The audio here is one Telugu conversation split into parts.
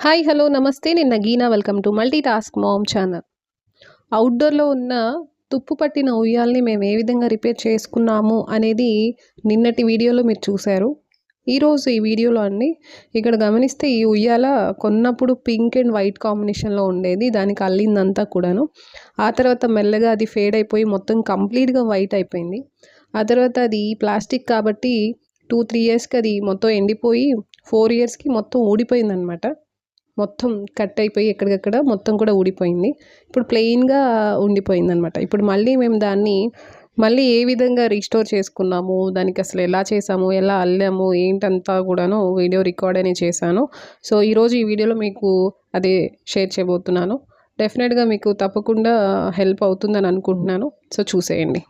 హాయ్ హలో నమస్తే నేను Nageena welcome to multi task mom channel. అవుట్డోర్లో ఉన్న తుప్పు పట్టిన ఉయ్యాలని మేము ఏ విధంగా రిపేర్ చేసుకున్నాము అనేది నిన్నటి వీడియోలో మీరు చూశారు. ఈరోజు ఈ వీడియోలో ఇక్కడ గమనిస్తే ఈ ఉయ్యాల కొన్నప్పుడు పింక్ అండ్ వైట్ కాంబినేషన్లో ఉండేది, దానికి అల్లిందంతా కూడాను. ఆ తర్వాత మెల్లగా అది ఫేడ్ అయిపోయి మొత్తం కంప్లీట్గా వైట్ అయిపోయింది. ఆ తర్వాత అది ప్లాస్టిక్ కాబట్టి 2-3 ఇయర్స్కి అది మొత్తం ఎండిపోయి 4 ఇయర్స్కి మొత్తం ఊడిపోయిందనమాట. మొత్తం కట్ అయిపోయి ఎక్కడికక్కడ మొత్తం కూడా ఊడిపోయింది. ఇప్పుడు ప్లెయిన్గా ఉండిపోయిందనమాట. ఇప్పుడు మేము దాన్ని మళ్ళీ ఏ విధంగా రీస్టోర్ చేసుకున్నాము, దానికి అసలు ఎలా చేసాము, ఎలా అల్లాము ఏంటంతా కూడాను వీడియో రికార్డ్ అని చేశాను. సో ఈరోజు ఈ వీడియోలో మీకు అదే షేర్ చేయబోతున్నాను. డెఫినెట్గా మీకు తప్పకుండా హెల్ప్ అవుతుందని అనుకుంటున్నాను. సో చూసేయండి.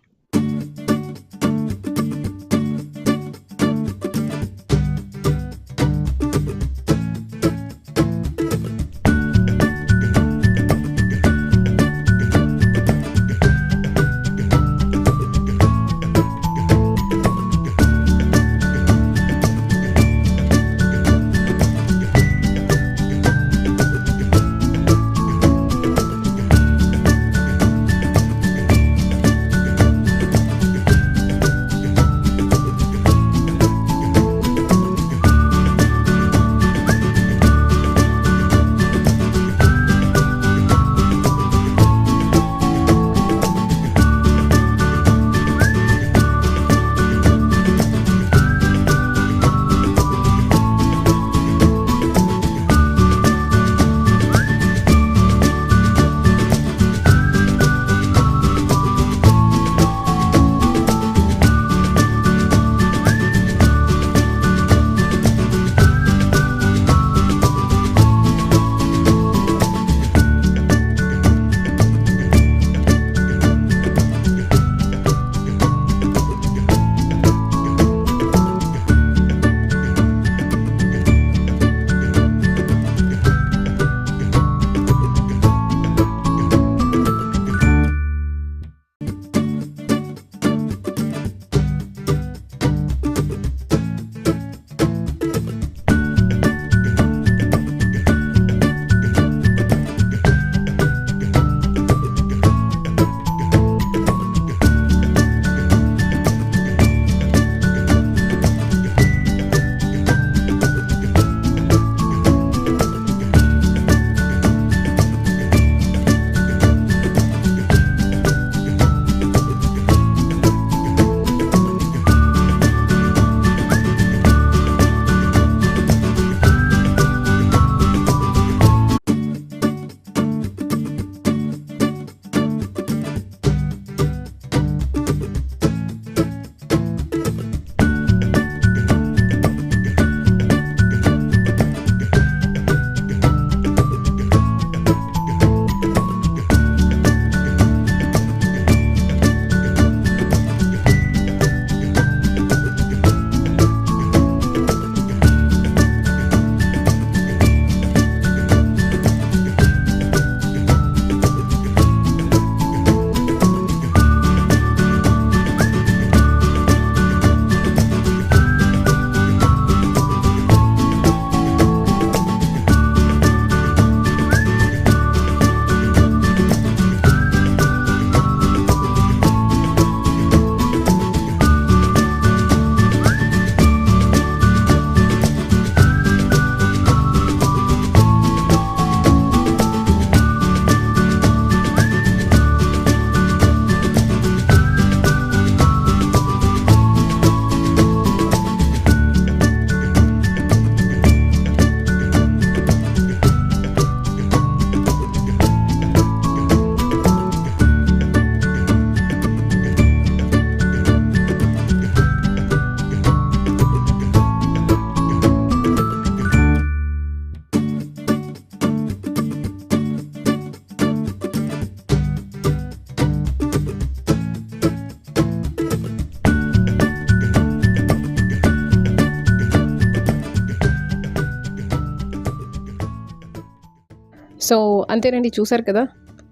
సో అంతేనండి, చూసారు కదా.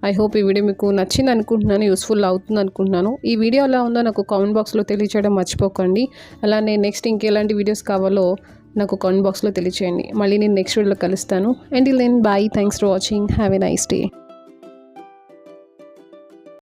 ఐ హోప్ ఈ వీడియో మీకు నచ్చింది అనుకుంటున్నాను, యూస్ఫుల్ అవుతుంది అనుకుంటున్నాను. ఈ వీడియో ఎలా ఉందో నాకు కామెంట్ బాక్స్లో తెలియచేయడం మర్చిపోకండి. అలానే నెక్స్ట్ ఇంకెలాంటి వీడియోస్ కావాలో నాకు కామెంట్ బాక్స్లో తెలియచేయండి. మళ్ళీ నేను నెక్స్ట్ వీడియోలో కలుస్తాను. Until then bye. Thanks for watching. Have a nice day.